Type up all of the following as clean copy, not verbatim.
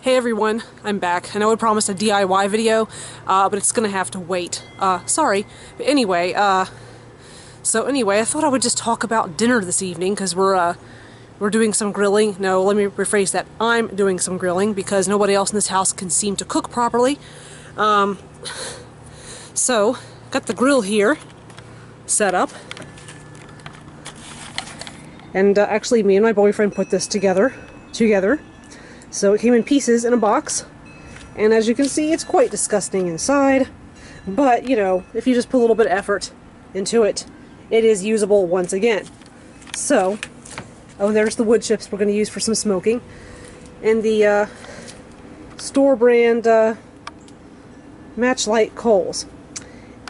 Hey everyone, I'm back. I know I promised a DIY video, but it's gonna have to wait. Sorry. But anyway, I thought I would just talk about dinner this evening, because we're doing some grilling. No, let me rephrase that. I'm doing some grilling, because nobody else in this house can seem to cook properly. So, got the grill here, set up. And actually, me and my boyfriend put this together. So it came in pieces in a box, and as you can see, it's quite disgusting inside, but you know, if you just put a little bit of effort into it, it is usable once again. So, oh, there's the wood chips we're going to use for some smoking, and the store brand Matchlight coals.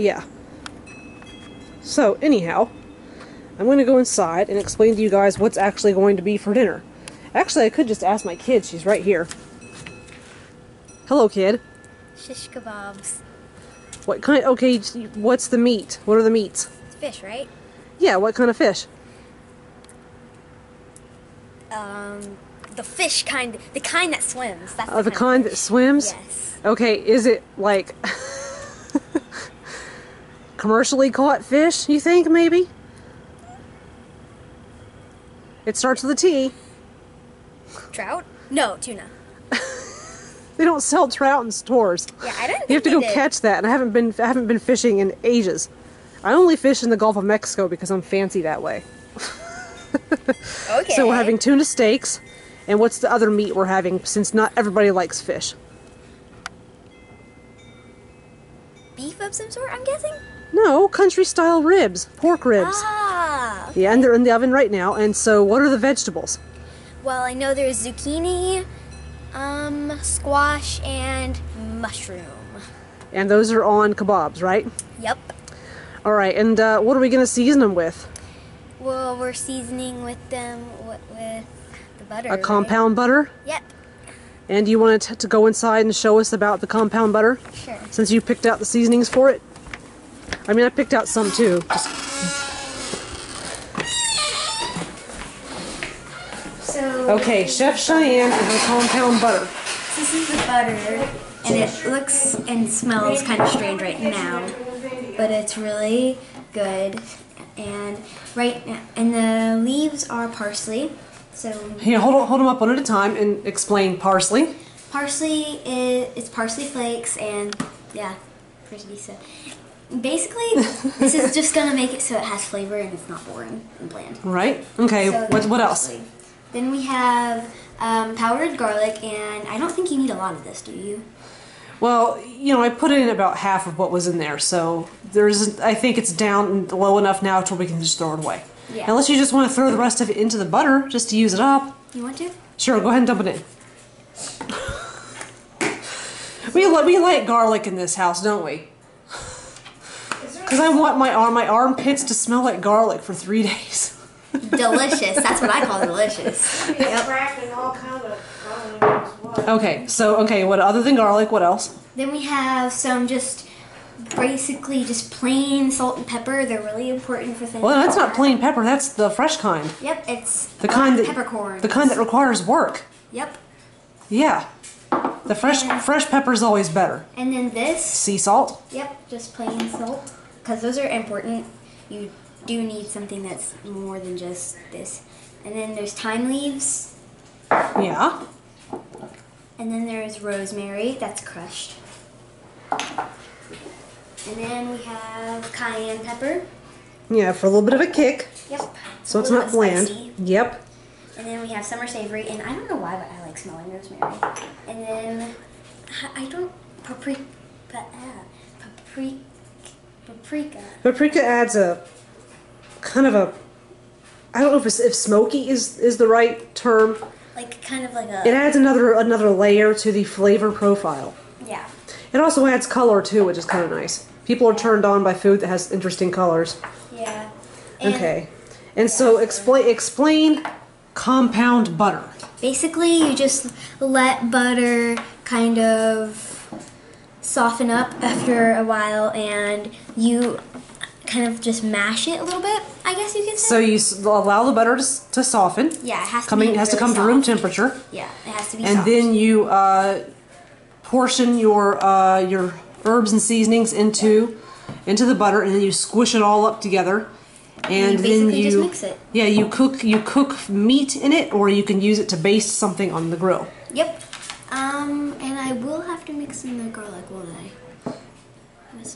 Yeah. So anyhow, I'm going to go inside and explain to you guys what's actually going to be for dinner. Actually, I could just ask my kid. She's right here. Hello, kid. Shish kebabs. What kind? Okay, what's the meat? What are the meats? It's fish, right? Yeah, what kind of fish? The fish kind, the kind that swims. That's The kind that swims? Yes. Okay, is it like commercially caught fish, you think, maybe? It starts with a T. Trout? No, tuna. They don't sell trout in stores. Yeah, I don't think you have to go catch that, and I haven't been fishing in ages. I only fish in the Gulf of Mexico because I'm fancy that way. Okay. So we're having tuna steaks, and what's the other meat we're having, since not everybody likes fish? Beef of some sort, I'm guessing? No, country-style ribs. Pork ribs. Ah! Okay. Yeah, and they're in the oven right now, and so what are the vegetables? Well, I know there's zucchini, squash, and mushroom. And those are on kabobs, right? Yep. Alright, and what are we going to season them with? Well, we're seasoning with them with the butter. A compound butter? Yep. And you want to go inside and show us about the compound butter? Sure. Since you picked out the seasonings for it? I mean, I picked out some too. Okay, Chef Cheyenne and her compound butter. This is the butter, and it looks and smells kind of strange right now, but it's really good. And the leaves are parsley. So here, hold them up one at a time and explain parsley. Parsley it's parsley flakes, and yeah, pretty decent. Basically, this is just gonna make it so it has flavor and it's not boring and bland. Right. Okay. So what else? Then we have powdered garlic, and I don't think you need a lot of this, do you? Well, you know, I put in about half of what was in there, so I think it's down low enough now to where we can just throw it away. Yeah. Unless you just want to throw the rest of it into the butter just to use it up. You want to? Sure, go ahead and dump it in. We like garlic in this house, don't we? Because I want my armpits to smell like garlic for 3 days. Delicious. That's what I call delicious. Yep. Okay, what other than garlic, what else? Then we have some basically just plain salt and pepper. They're really important for things. Well, that's not plain pepper, that's the fresh kind. Yep, it's the kind that peppercorns. The kind that requires work. Yep. Yeah. The fresh pepper is always better. And then this. Sea salt? Yep, just plain salt. Because those are important. You do need something that's more than just this. And then there's thyme leaves. Yeah. And then there's rosemary, that's crushed. And then we have cayenne pepper. Yeah, for a little bit of a kick. Yep. So it's not bland. Spicy. Yep. And then we have summer savory, and I don't know why, but I like smelling rosemary. And then paprika. Paprika adds a kind of a, I don't know if smoky is the right term. Like kind of like a. It adds another layer to the flavor profile. Yeah. It also adds color too, which is kind of nice. People are turned on by food that has interesting colors. Yeah. Okay. And so explain compound butter. Basically, you just let butter kind of soften up after a while, and you kind of just mash it a little bit, I guess you could say. So you allow the butter to soften. Yeah, it has to to come to room temperature. Yeah, it has to be and soft. then you portion your herbs and seasonings into the butter, and then you squish it all up together. And then you just mix it. Yeah, you cook meat in it, or you can use it to baste something on the grill. Yep. And I will have to mix in the garlic, won't I?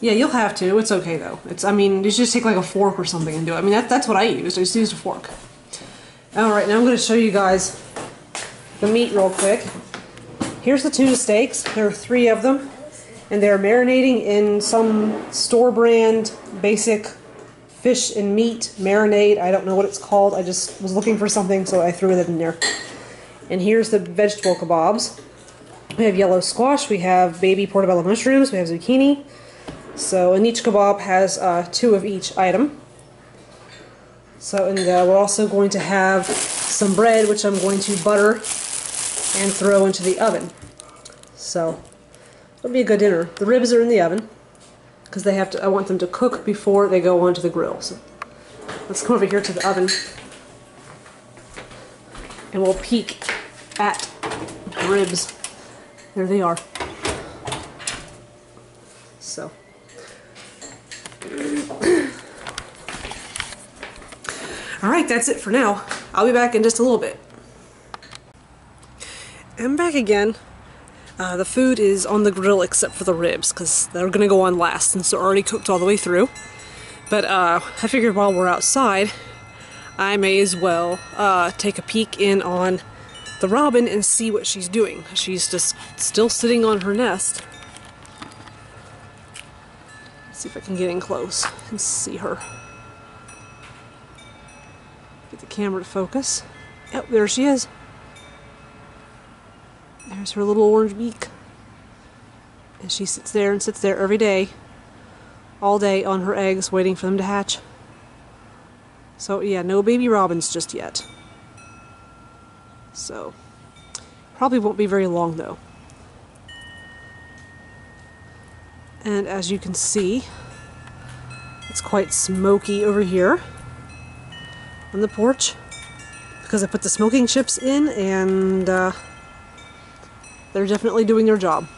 Yeah, you'll have to. It's okay though. I mean, you just take like a fork or something and do it. I mean, that's what I used. I just used a fork. All right, now I'm going to show you guys the meat real quick. Here's the tuna steaks. There are 3 of them, and they're marinating in some store brand basic fish and meat marinade. I don't know what it's called. I just was looking for something, so I threw it in there. And here's the vegetable kabobs. We have yellow squash, we have baby portobello mushrooms, we have zucchini. So, and each kebab has 2 of each item. So, and we're also going to have some bread, which I'm going to butter and throw into the oven. So, it'll be a good dinner. The ribs are in the oven, because I want them to cook before they go onto the grill. So, let's come over here to the oven, and we'll peek at the ribs. There they are. So. Alright, that's it for now. I'll be back in just a little bit. I'm back again. The food is on the grill except for the ribs, because they're going to go on last since they're already cooked all the way through. But I figured while we're outside, I may as well take a peek in on the robin and see what she's doing. She's just still sitting on her nest. Let's see if I can get in close and see her. Get the camera to focus. Oh, there she is. There's her little orange beak. And she sits there every day, all day on her eggs, waiting for them to hatch. So yeah, no baby robins just yet. So, probably won't be very long though. And as you can see, it's quite smoky over here on the porch, because I put the smoking chips in, and they're definitely doing their job.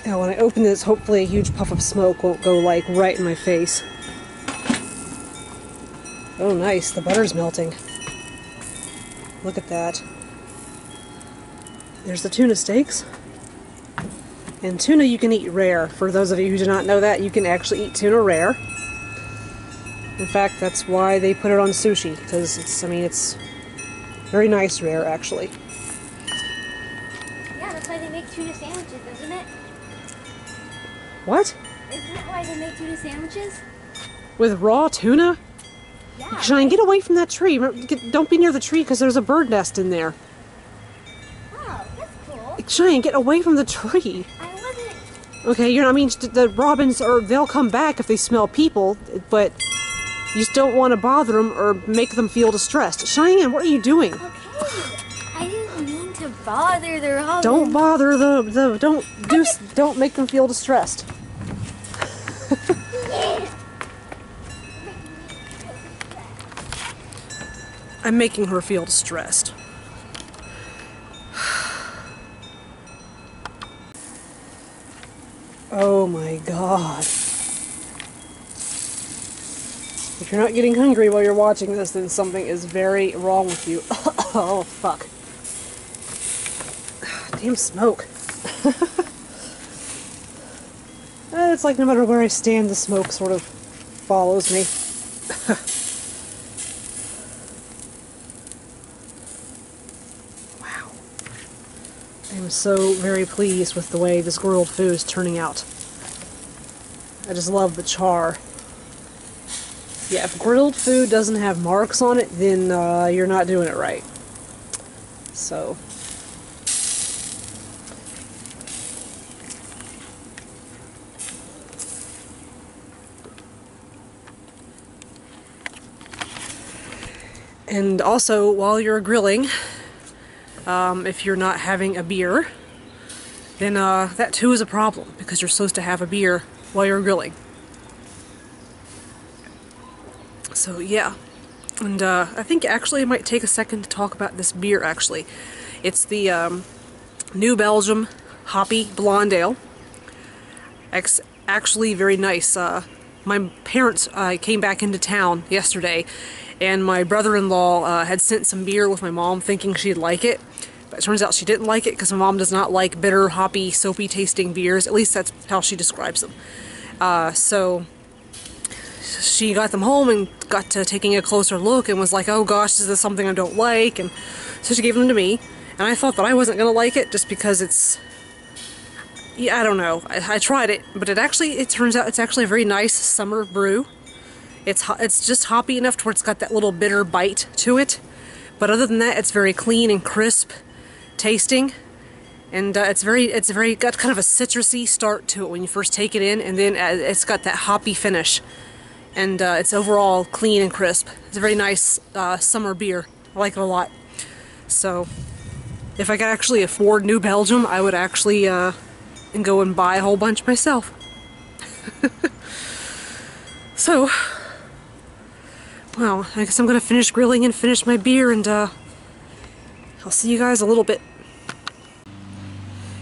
Now when I open this, hopefully a huge puff of smoke won't go like right in my face. Oh nice, the butter's melting. Look at that. There's the tuna steaks. And tuna you can eat rare. For those of you who do not know that, you can actually eat tuna rare. In fact, that's why they put it on sushi, because it's very nice rare actually. Yeah, that's why they make tuna sandwiches, isn't it? What? Isn't that why they make tuna sandwiches? With raw tuna? Yeah. Shine, get away from that tree. Don't be near the tree because there's a bird nest in there. Oh, that's cool. Cheyenne, get away from the tree. I wasn't. Okay, the robins they'll come back if they smell people, but you just don't want to bother them or make them feel distressed. Cheyenne, what are you doing? Okay, I didn't mean to bother the robins. Don't bother don't make them feel distressed. I'm making her feel distressed. Oh my god. If you're not getting hungry while you're watching this, then something is very wrong with you. Oh, fuck. Damn smoke. It's like no matter where I stand, the smoke sort of follows me. Wow. I'm so very pleased with the way this grilled food is turning out. I just love the char. Yeah, if grilled food doesn't have marks on it, then you're not doing it right. So. And also, while you're grilling, if you're not having a beer, then that too is a problem, because you're supposed to have a beer while you're grilling. So yeah, and I think actually I might take a second to talk about this beer actually. It's the New Belgium Hoppy Blonde Ale. It's actually very nice. My parents came back into town yesterday, and my brother-in-law had sent some beer with my mom thinking she'd like it. But it turns out she didn't like it because my mom does not like bitter, hoppy, soapy tasting beers. At least that's how she describes them. So she got them home and got to taking a closer look and was like, oh gosh, is this something I don't like? And so she gave them to me. And I thought that I wasn't going to like it just because it's... Yeah, I don't know. I tried it, but it turns out it's actually a very nice summer brew. It's just hoppy enough to where it's got that little bitter bite to it. But other than that, it's very clean and crisp tasting. And it's got kind of a citrusy start to it when you first take it in, and then it's got that hoppy finish. And it's overall clean and crisp. It's a very nice summer beer. I like it a lot. So if I could actually afford New Belgium, I would actually go and buy a whole bunch myself. So, well, I guess I'm gonna finish grilling and finish my beer, and I'll see you guys a little bit.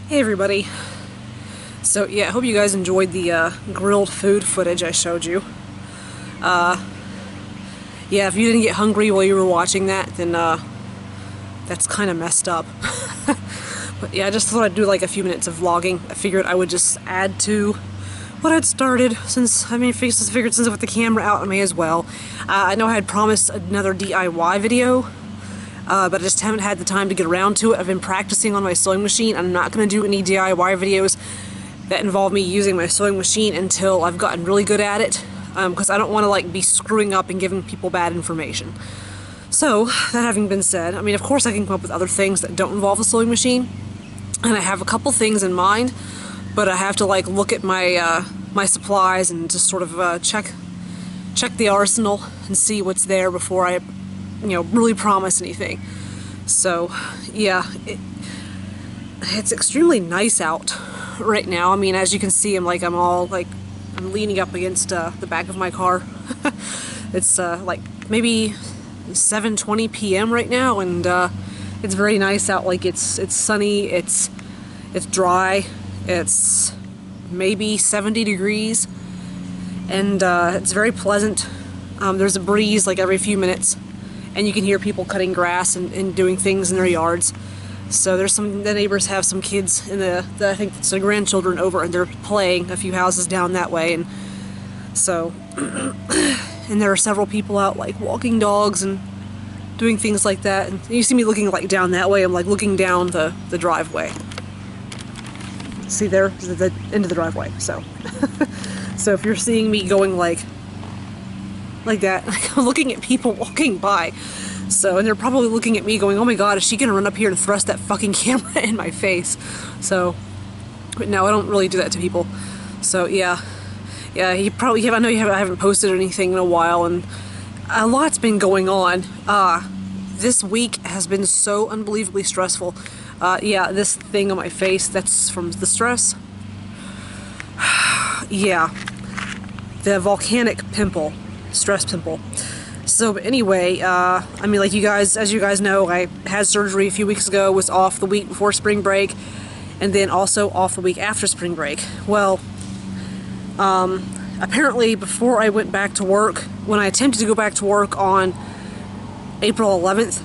Hey everybody. So yeah, I hope you guys enjoyed the grilled food footage I showed you. Yeah, if you didn't get hungry while you were watching that, then that's kind of messed up. But yeah, I just thought I'd do like a few minutes of vlogging. I figured I would just add to what I'd started, since I figured since with the camera out, I may as well. I know I had promised another DIY video, but I just haven't had the time to get around to it. I've been practicing on my sewing machine. I'm not going to do any DIY videos that involve me using my sewing machine until I've gotten really good at it, because I don't want to like be screwing up and giving people bad information. So, that having been said, I mean, of course I can come up with other things that don't involve a sewing machine, and I have a couple things in mind, but I have to like look at my my supplies and just sort of check the arsenal and see what's there before I, really promise anything. So, yeah, it's extremely nice out right now. I mean, as you can see, I'm leaning up against the back of my car. It's like maybe 7:20 p.m. right now, and it's very nice out. Like it's sunny, it's dry, it's maybe 70 degrees, and it's very pleasant. There's a breeze like every few minutes, and you can hear people cutting grass and doing things in their yards. So the neighbors have some kids in I think it's their grandchildren over, and they're playing a few houses down that way, and so and there are several people out like walking dogs and doing things like that. And you see me looking like down that way. I'm like looking down the driveway. See there, the end of the driveway. So, so if you're seeing me going like that, I'm looking at people walking by. So, and they're probably looking at me going, "Oh my God, is she gonna run up here and thrust that fucking camera in my face?" So, but no, I don't really do that to people. So yeah, you probably have. I know I haven't posted anything in a while, and a lot's been going on. This week has been so unbelievably stressful. Yeah, this thing on my face, that's from the stress. Yeah, the volcanic pimple, stress pimple. So, but anyway, I mean, like as you guys know, I had surgery a few weeks ago, was off the week before spring break, and then also off the week after spring break. Well, apparently before I went back to work, when I attempted to go back to work on April 11th,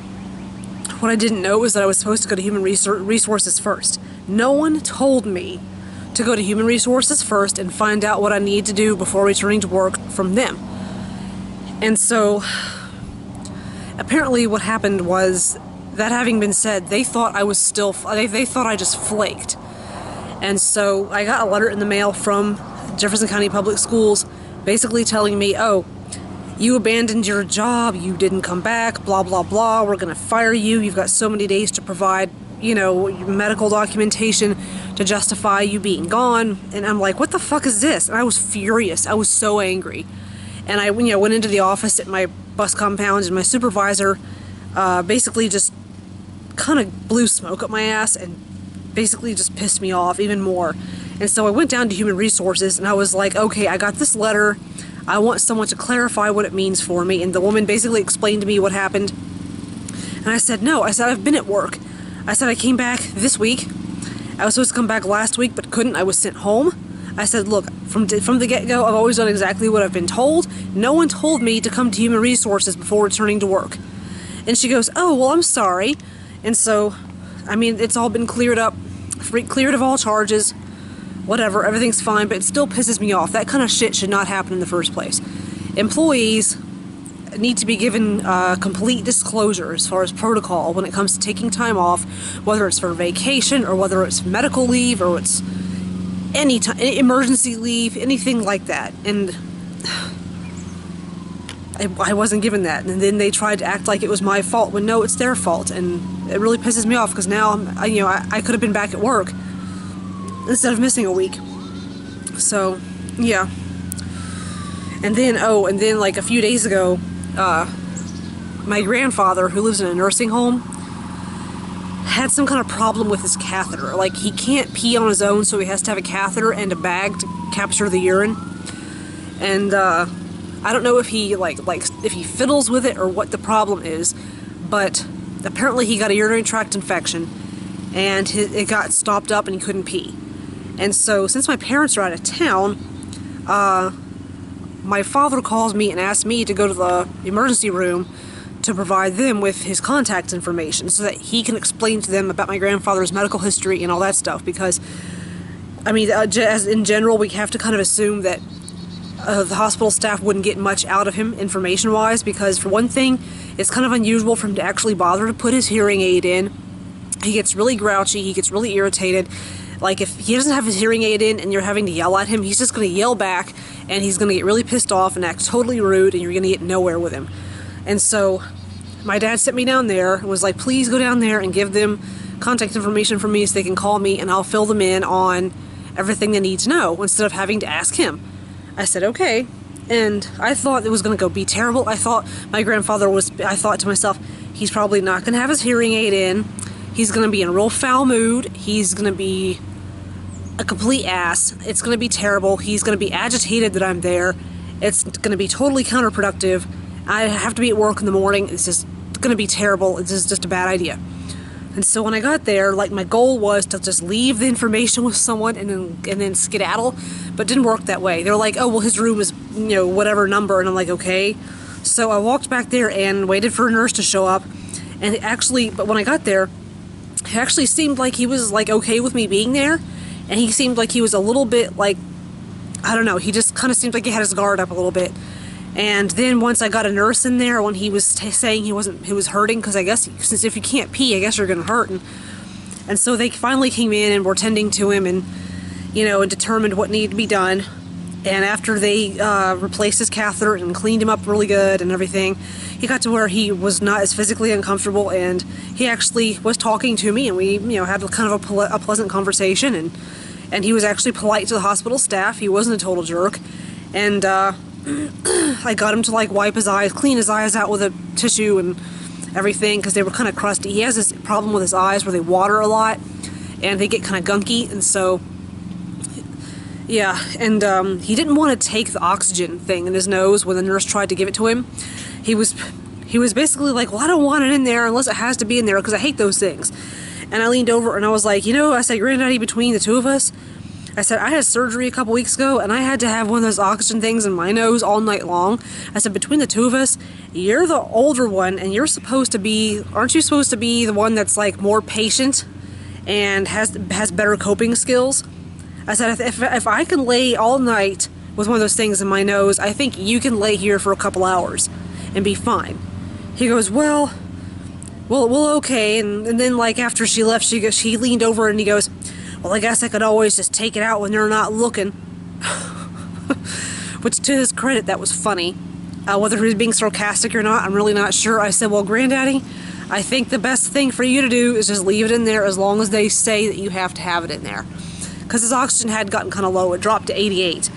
what I didn't know was that I was supposed to go to Human Resources first. No one told me to go to Human Resources first and find out what I need to do before returning to work from them. And so, apparently what happened was, that having been said, they thought I was still, they thought I just flaked. And so I got a letter in the mail from Jefferson County Public Schools basically telling me, "Oh, you abandoned your job, you didn't come back, blah blah blah, we're gonna fire you, you've got so many days to provide, medical documentation to justify you being gone." And I'm like, what the fuck is this? And I was furious. I was so angry. And I went into the office at my bus compound, and my supervisor basically just kind of blew smoke up my ass and basically just pissed me off even more. And so I went down to Human Resources and I was like, okay, I got this letter. I want someone to clarify what it means for me. And the woman basically explained to me what happened. And I said, no. I said, I've been at work. I said, I came back this week. I was supposed to come back last week, but couldn't. I was sent home. I said, look, from the get-go, I've always done exactly what I've been told. No one told me to come to Human Resources before returning to work. And she goes, oh, well, I'm sorry. And so, I mean, it's all been cleared up, cleared of all charges, whatever, everything's fine, but it still pisses me off. That kind of shit should not happen in the first place. Employees need to be given complete disclosure as far as protocol when it comes to taking time off, whether it's for vacation or whether it's medical leave or it's any emergency leave, anything like that. And I wasn't given that. And then they tried to act like it was my fault when no, it's their fault. And it really pisses me off because now I could have been back at work instead of missing a week. So yeah. And then like a few days ago, my grandfather, who lives in a nursing home, had some kind of problem with his catheter. Like, he can't pee on his own, so he has to have a catheter and a bag to capture the urine. And I don't know if he if he fiddles with it or what the problem is, but apparently he got a urinary tract infection and it got stopped up and he couldn't pee. And so since my parents are out of town, my father calls me and asks me to go to the emergency room to provide them with his contact information so that he can explain to them about my grandfather's medical history and all that stuff. Because, I mean, as in general, we have to kind of assume that the hospital staff wouldn't get much out of him information-wise, because for one thing, it's kind of unusual for him to actually bother to put his hearing aid in. He gets really grouchy, he gets really irritated. Like, if he doesn't have his hearing aid in and you're having to yell at him, he's just going to yell back and he's going to get really pissed off and act totally rude, and you're going to get nowhere with him. And so my dad sent me down there and was like, please go down there and give them contact information for me so they can call me and I'll fill them in on everything they need to know instead of having to ask him. I said, okay. And I thought it was going to be terrible. I thought my grandfather I thought to myself, he's probably not going to have his hearing aid in. He's going to be in a real foul mood. He's going to be a complete ass. It's going to be terrible. He's going to be agitated that I'm there. It's going to be totally counterproductive. I have to be at work in the morning. It's just going to be terrible. It's just a bad idea. And so when I got there, like, my goal was to just leave the information with someone and then skedaddle, but it didn't work that way. They're like, oh, well, his room is, whatever number, and I'm like, okay. So I walked back there and waited for a nurse to show up, and but when I got there, it actually seemed like he was, like, okay with me being there, and he seemed like he was a little bit, like, I don't know, he just kind of seemed like he had his guard up a little bit. And then once I got a nurse in there, when he was saying he was hurting, because I guess, since if you can't pee, I guess you're going to hurt. And so they finally came in and were tending to him and, and determined what needed to be done. And after they replaced his catheter and cleaned him up really good and everything, he got to where he was not as physically uncomfortable, and he actually was talking to me, and we, had kind of a pleasant conversation, and he was actually polite to the hospital staff. He wasn't a total jerk. And I got him to, like, wipe his eyes, clean his eyes out with a tissue and everything, because they were kind of crusty. He has this problem with his eyes where they water a lot and they get kind of gunky, and so yeah. And he didn't want to take the oxygen thing in his nose when the nurse tried to give it to him. He was basically like, well, I don't want it in there unless it has to be in there, because I hate those things. And I leaned over and I was like, I said, Granddaddy, between the two of us, I said, I had surgery a couple weeks ago, and I had to have one of those oxygen things in my nose all night long. I said, between the two of us, you're the older one, and aren't you supposed to be the one that's, like, more patient and has better coping skills? I said, if I can lay all night with one of those things in my nose, I think you can lay here for a couple hours and be fine. He goes, well, okay. And then, like, after she left, she leaned over and he goes, well, I guess I could always just take it out when they're not looking. Which, to his credit, that was funny. Whether he was being sarcastic or not, I'm really not sure. I said, well, Granddaddy, I think the best thing for you to do is just leave it in there as long as they say that you have to have it in there. Because his oxygen had gotten kind of low. It dropped to 88.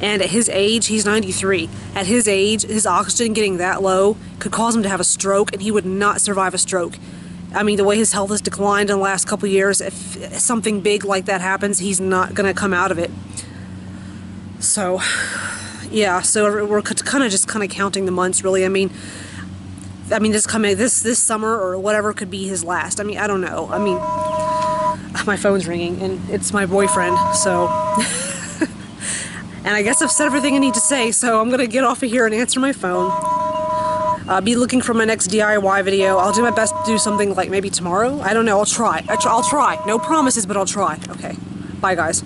And at his age, he's 93. At his age, his oxygen getting that low could cause him to have a stroke, and he would not survive a stroke. I mean, the way his health has declined in the last couple years, if something big like that happens, he's not going to come out of it. So, yeah, so we're kind of counting the months, really. I mean, this summer or whatever could be his last. I mean, I don't know. I mean, my phone's ringing, and it's my boyfriend, so... And I guess I've said everything I need to say, so I'm gonna get off of here and answer my phone. Be looking for my next DIY video. I'll do my best to do something like maybe tomorrow. I don't know, I'll try. I'll try. No promises, but I'll try. Okay. Bye, guys.